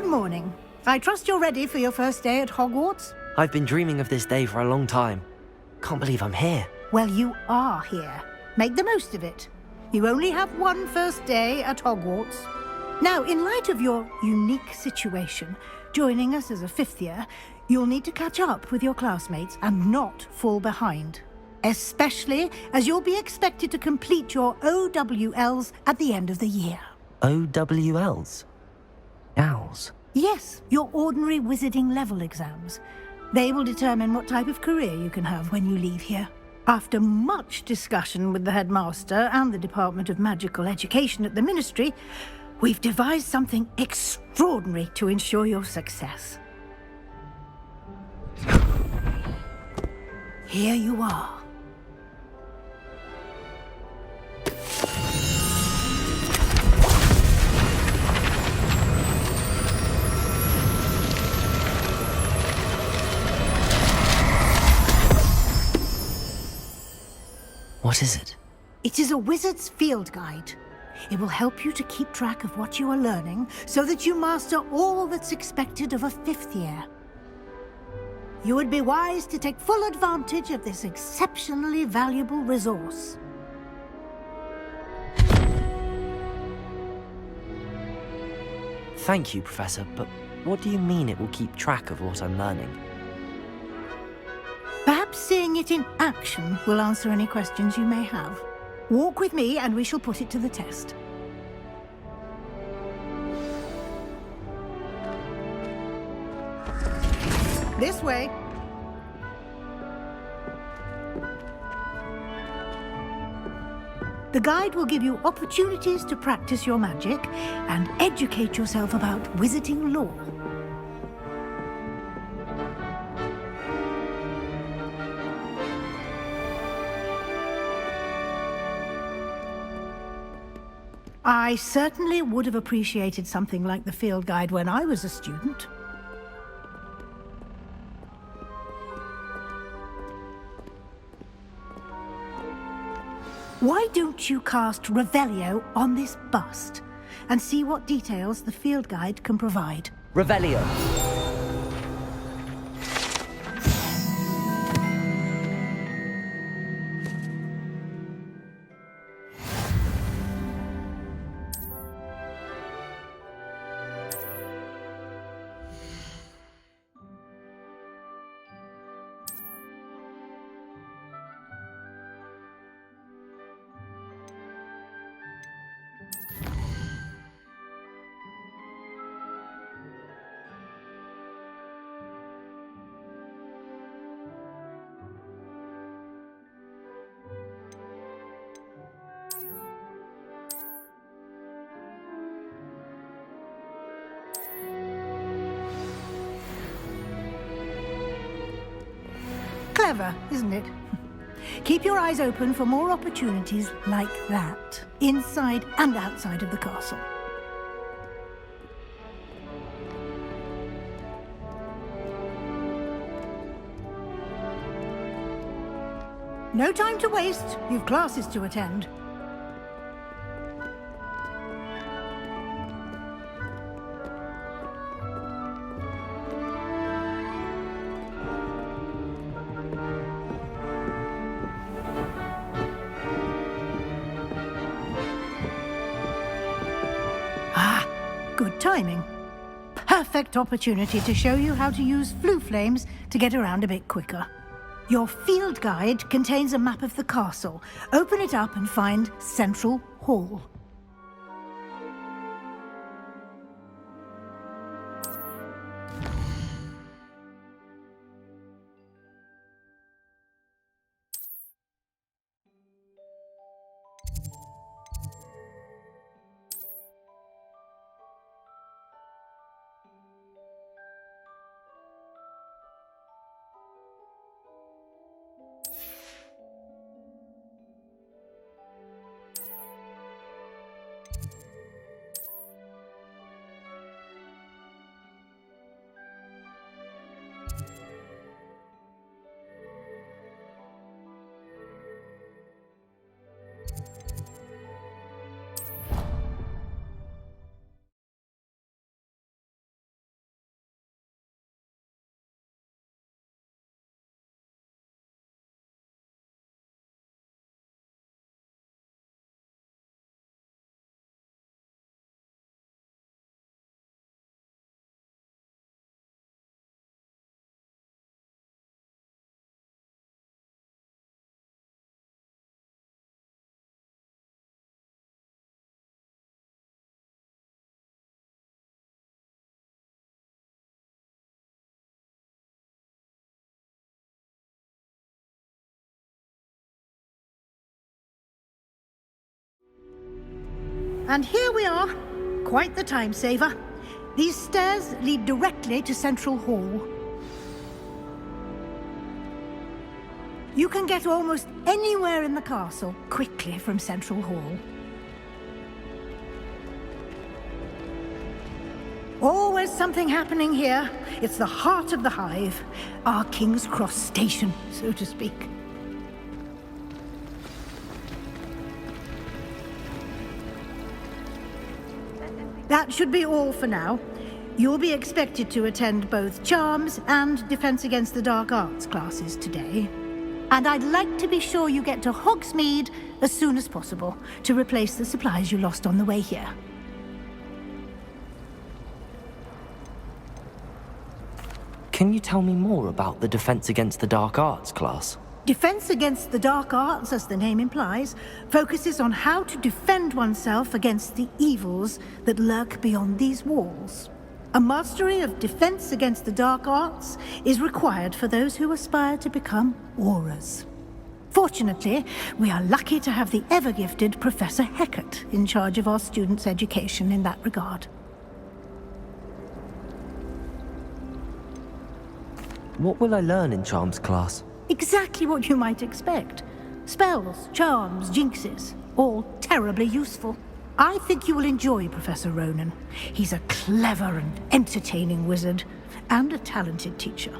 Good morning. I trust you're ready for your first day at Hogwarts? I've been dreaming of this day for a long time. Can't believe I'm here. Well, you are here. Make the most of it. You only have one first day at Hogwarts. Now, in light of your unique situation, joining us as a fifth year, you'll need to catch up with your classmates and not fall behind. Especially as you'll be expected to complete your OWLs at the end of the year. OWLs? Owls? Yes, your ordinary wizarding level exams. They will determine what type of career you can have when you leave here. After much discussion with the headmaster and the Department of Magical Education at the Ministry, we've devised something extraordinary to ensure your success. Here you are. What is it? It is a wizard's field guide. It will help you to keep track of what you are learning so that you master all that's expected of a fifth year. You would be wise to take full advantage of this exceptionally valuable resource. Thank you, Professor, but what do you mean it will keep track of what I'm learning? Perhaps seeing it in action will answer any questions you may have. Walk with me and we shall put it to the test. This way. The guide will give you opportunities to practice your magic and educate yourself about wizarding lore. I certainly would have appreciated something like the field guide when I was a student. Why don't you cast Revelio on this bust and see what details the field guide can provide? Revelio. Clever, isn't it? Keep your eyes open for more opportunities like that, inside and outside of the castle. No time to waste. You've classes to attend. Good timing. Perfect opportunity to show you how to use flue flames to get around a bit quicker. Your field guide contains a map of the castle. Open it up and find Central Hall. And here we are. Quite the time saver. These stairs lead directly to Central Hall. You can get almost anywhere in the castle quickly from Central Hall. Always something happening here. It's the heart of the hive. Our King's Cross station, so to speak. That should be all for now. You'll be expected to attend both Charms and Defense Against the Dark Arts classes today. And I'd like to be sure you get to Hogsmeade as soon as possible to replace the supplies you lost on the way here. Can you tell me more about the Defense Against the Dark Arts class? Defense Against the Dark Arts, as the name implies, focuses on how to defend oneself against the evils that lurk beyond these walls. A mastery of Defense Against the Dark Arts is required for those who aspire to become Aurors. Fortunately, we are lucky to have the ever-gifted Professor Hecat in charge of our students' education in that regard. What will I learn in Charms class? Exactly what you might expect. Spells, charms, jinxes, all terribly useful. I think you will enjoy Professor Ronan. He's a clever and entertaining wizard, and a talented teacher.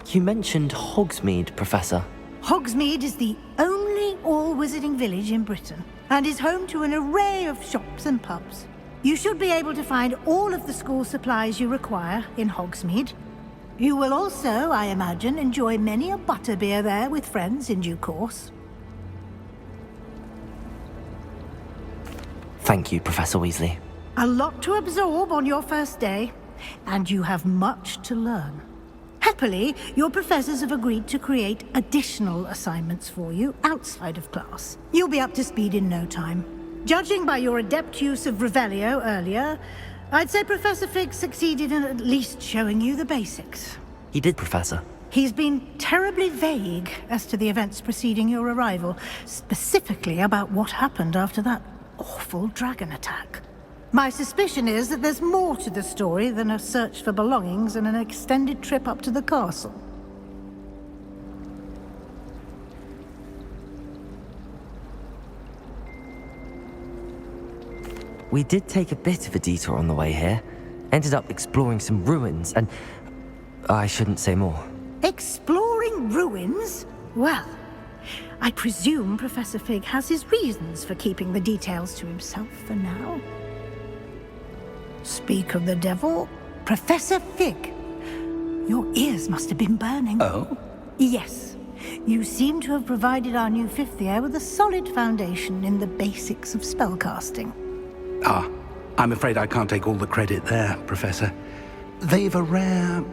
You mentioned Hogsmeade, Professor. Hogsmeade is the only all-wizarding village in Britain, and is home to an array of shops and pubs. You should be able to find all of the school supplies you require in Hogsmeade. You will also, I imagine, enjoy many a butterbeer there with friends in due course. Thank you, Professor Weasley. A lot to absorb on your first day, and you have much to learn. Happily, your professors have agreed to create additional assignments for you outside of class. You'll be up to speed in no time. Judging by your adept use of Revelio earlier, I'd say Professor Fig succeeded in at least showing you the basics. He did, Professor. He's been terribly vague as to the events preceding your arrival, specifically about what happened after that awful dragon attack. My suspicion is that there's more to the story than a search for belongings and an extended trip up to the castle. We did take a bit of a detour on the way here. Ended up exploring some ruins, and I shouldn't say more. Exploring ruins? Well, I presume Professor Fig has his reasons for keeping the details to himself for now. Speak of the devil, Professor Fig. Your ears must have been burning. Oh? Yes. You seem to have provided our new fifth year with a solid foundation in the basics of spellcasting. Ah, I'm afraid I can't take all the credit there, Professor. They've a rare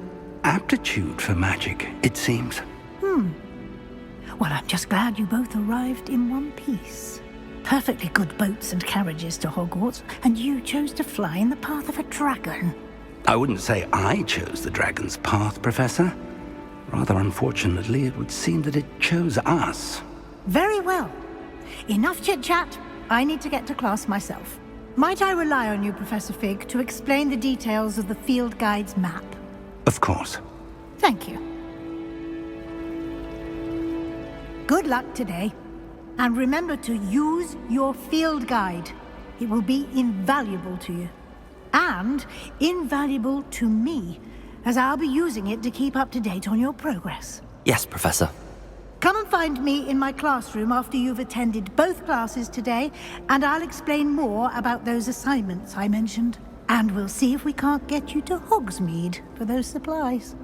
aptitude for magic, it seems. Well, I'm just glad you both arrived in one piece. Perfectly good boats and carriages to Hogwarts, and you chose to fly in the path of a dragon. I wouldn't say I chose the dragon's path, Professor. Rather unfortunately, it would seem that it chose us. Very well. Enough chit-chat. I need to get to class myself. Might I rely on you, Professor Fig, to explain the details of the field guide's map? Of course. Thank you. Good luck today. And remember to use your field guide. It will be invaluable to you. And invaluable to me, as I'll be using it to keep up to date on your progress. Yes, Professor. Come and find me in my classroom after you've attended both classes today, and I'll explain more about those assignments I mentioned. And we'll see if we can't get you to Hogsmeade for those supplies.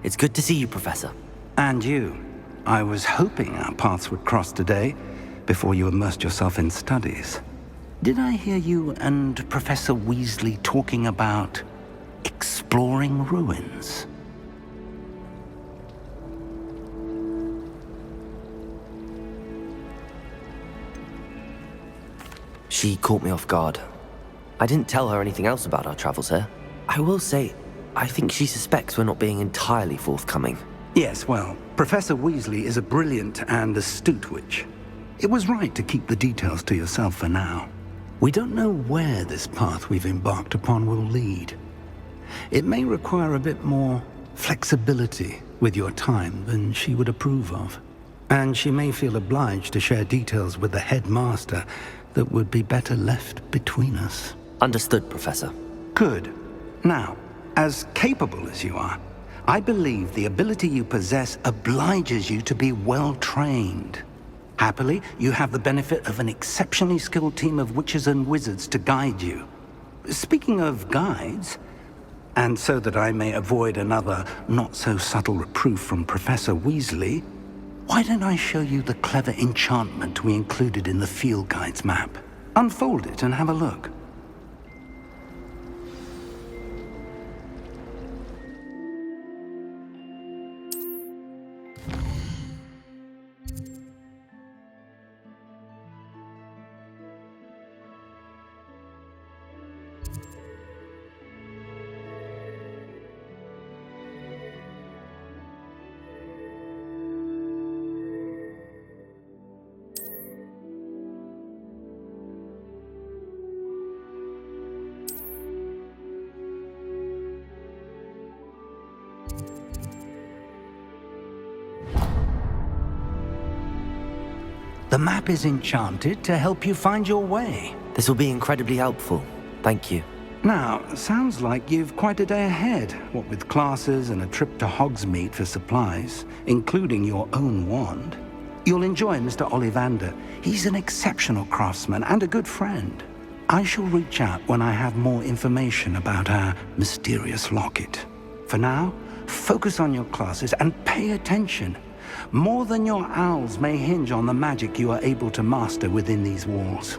It's good to see you, Professor. And you. I was hoping our paths would cross today, before you immersed yourself in studies. Did I hear you and Professor Weasley talking about exploring ruins? She caught me off guard. I didn't tell her anything else about our travels here. I will say, I think she suspects we're not being entirely forthcoming. Yes, well, Professor Weasley is a brilliant and astute witch. It was right to keep the details to yourself for now. We don't know where this path we've embarked upon will lead. It may require a bit more flexibility with your time than she would approve of. And she may feel obliged to share details with the headmaster that would be better left between us. Understood, Professor. Good. Now, as capable as you are, I believe the ability you possess obliges you to be well-trained. Happily, you have the benefit of an exceptionally skilled team of witches and wizards to guide you. Speaking of guides, and so that I may avoid another not-so-subtle reproof from Professor Weasley, why don't I show you the clever enchantment we included in the field guide's map? Unfold it and have a look. The map is enchanted to help you find your way. This will be incredibly helpful. Thank you. Now, sounds like you've quite a day ahead, what with classes and a trip to Hogsmeade for supplies, including your own wand. You'll enjoy Mr. Ollivander. He's an exceptional craftsman and a good friend. I shall reach out when I have more information about our mysterious locket. For now, focus on your classes and pay attention. More than your owls may hinge on the magic you are able to master within these walls.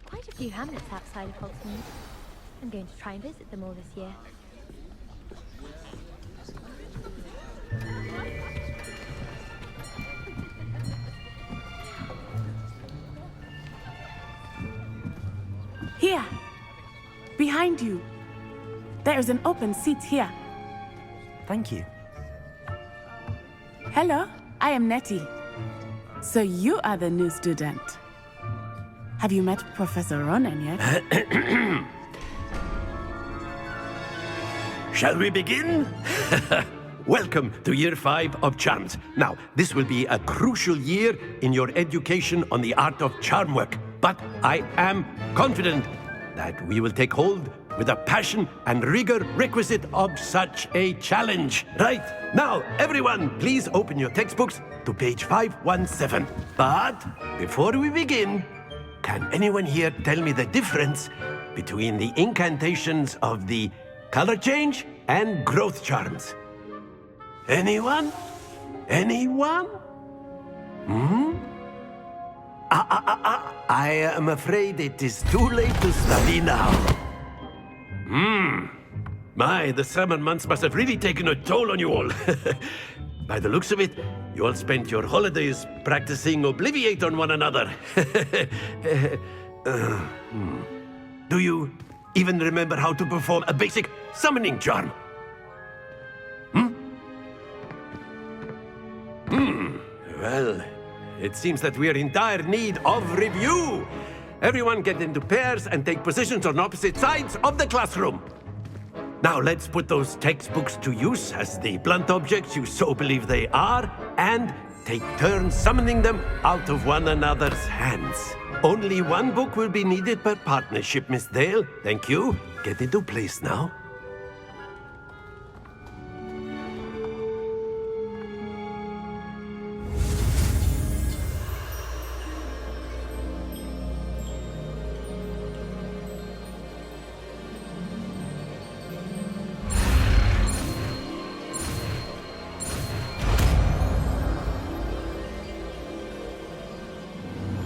Quite a few hamlets outside of Hogsmeade. I'm going to try and visit them all this year. Here! Behind you! There is an open seat here. Thank you. Hello, I am Nettie. So you are the new student. Have you met Professor Ronan yet? Shall we begin? Welcome to Year 5 of Charms. Now, this will be a crucial year in your education on the art of charm work. But I am confident that we will take hold with the passion and rigor requisite of such a challenge. Right, now, everyone, please open your textbooks to page 517. But before we begin, can anyone here tell me the difference between the incantations of the color change and growth charms? Anyone? Anyone? I am afraid it is too late to study now. My, the summer months must have really taken a toll on you all. By the looks of it, you all spent your holidays practicing Obliviate on one another. Do you even remember how to perform a basic summoning charm? Well, it seems that we're in dire need of review. Everyone get into pairs and take positions on opposite sides of the classroom. Now let's put those textbooks to use as the blunt objects you so believe they are, and take turns summoning them out of one another's hands. Only one book will be needed per partnership, Miss Dale. Thank you. Get into place now.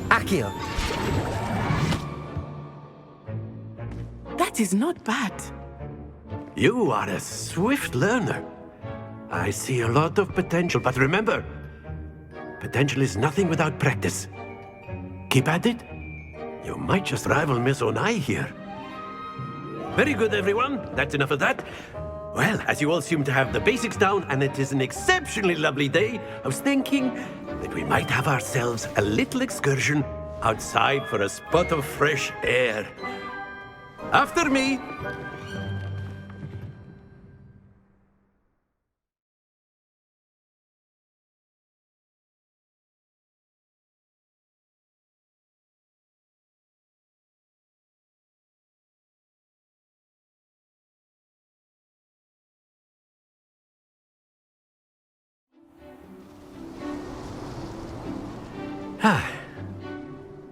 Accio! That is not bad. You are a swift learner. I see a lot of potential, but remember, potential is nothing without practice. Keep at it. You might just rival Miss Onai here. Very good, everyone. That's enough of that. Well, as you all seem to have the basics down, and it is an exceptionally lovely day, I was thinking that we might have ourselves a little excursion outside for a spot of fresh air. After me.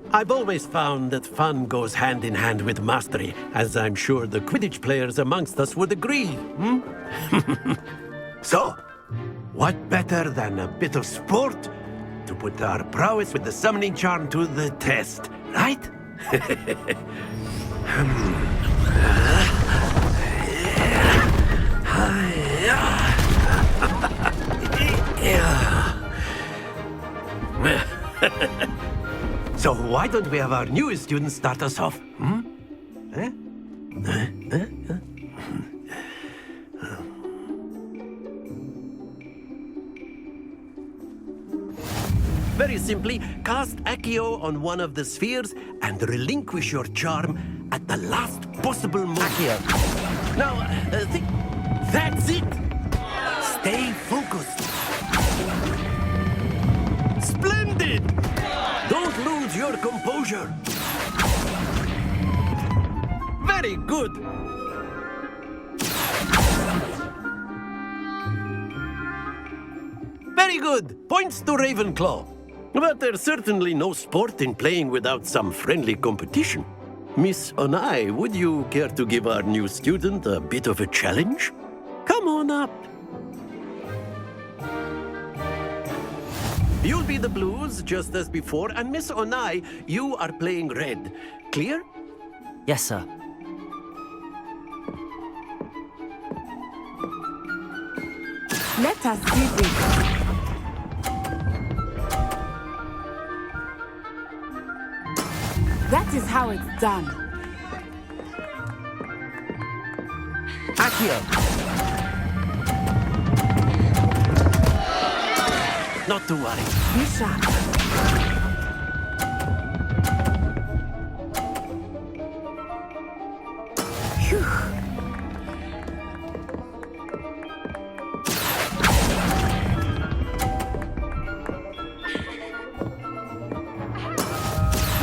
I've always found that fun goes hand in hand with mastery, as I'm sure the Quidditch players amongst us would agree. So, what better than a bit of sport to put our prowess with the summoning charm to the test, right? So why don't we have our newest student start us off? Very simply, cast Accio on one of the spheres and relinquish your charm at the last possible moment. Accio! Now, that's it! Stay focused. Splendid! Don't lose your composure. Very good. Very good. Points to Ravenclaw. But there's certainly no sport in playing without some friendly competition. Miss Onai, would you care to give our new student a bit of a challenge? Come on up. You'll be the blues, just as before, and Miss Onai, you are playing red. Clear? Yes, sir. Let us see this. That is how it's done. Accio! Not to worry. Be sharp. Phew.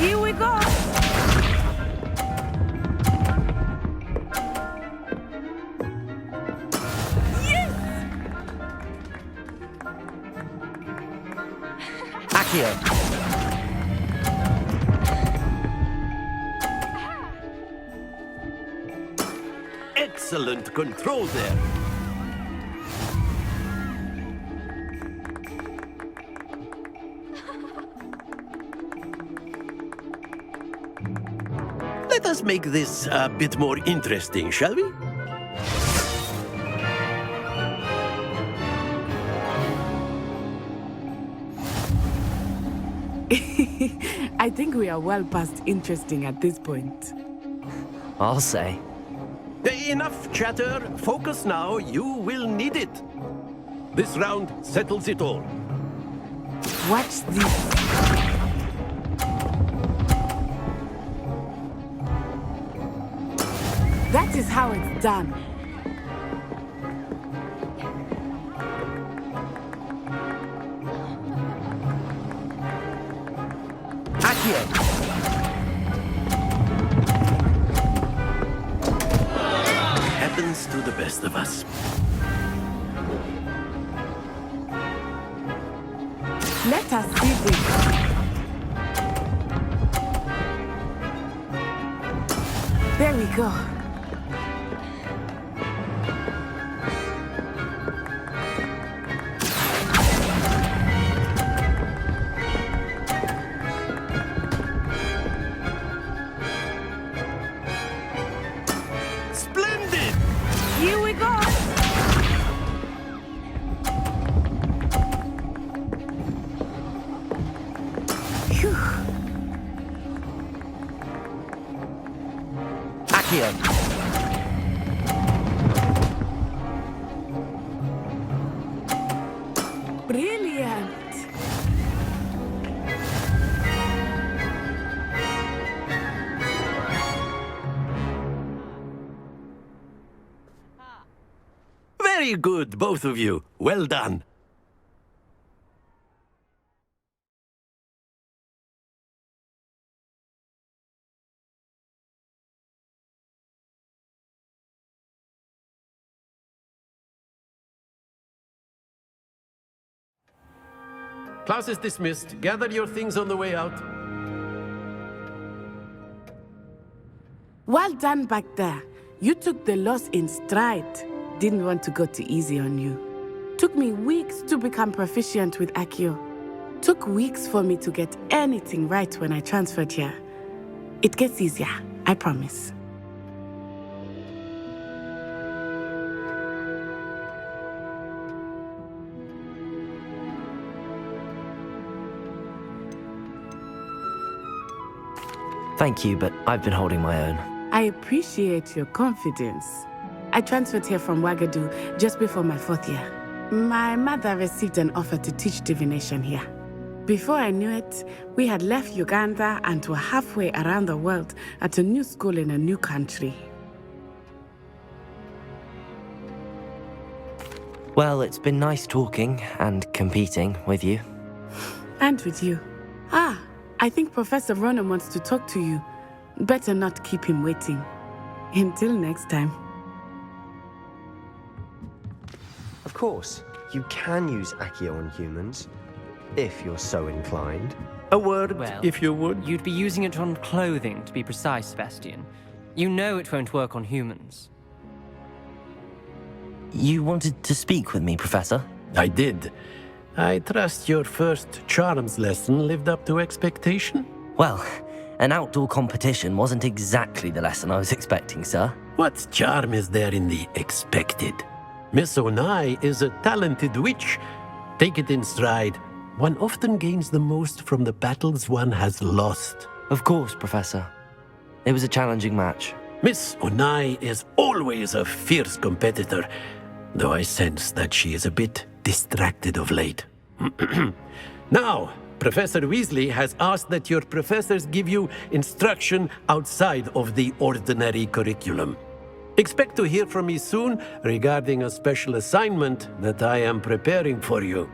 Here we go. Accio! Excellent control there. Let us make this a bit more interesting, shall we? I think we are well past interesting at this point. I'll say. Enough chatter. Focus now. You will need it. This round settles it all. Watch this. That is how it's done. Accio! Happens to the best of us. Let us see this. There we go. Splendid! Here we go. Phew. Accio! Brilliant. Very good, both of you. Well done. Class is dismissed. Gather your things on the way out. Well done back there. You took the loss in stride. Didn't want to go too easy on you. Took me weeks to become proficient with Accio. Took weeks for me to get anything right when I transferred here. It gets easier, I promise. Thank you, but I've been holding my own. I appreciate your confidence. I transferred here from Ouagadougou just before my 4th year. My mother received an offer to teach divination here. Before I knew it, we had left Uganda and were halfway around the world at a new school in a new country. Well, it's been nice talking and competing with you. And with you. Ah, I think Professor Ronan wants to talk to you. Better not keep him waiting. Until next time. Of course, you can use Accio on humans, if you're so inclined. A word, Well, if you would. You'd be using it on clothing, to be precise, Sebastian. You know it won't work on humans. You wanted to speak with me, Professor? I did. I trust your first charms lesson lived up to expectation? Well, an outdoor competition wasn't exactly the lesson I was expecting, sir. What charm is there in the expected? Miss Onai is a talented witch. Take it in stride. One often gains the most from the battles one has lost. Of course, Professor. It was a challenging match. Miss Onai is always a fierce competitor, though I sense that she is a bit distracted of late. Now, Professor Weasley has asked that your professors give you instruction outside of the ordinary curriculum. Expect to hear from me soon regarding a special assignment that I am preparing for you.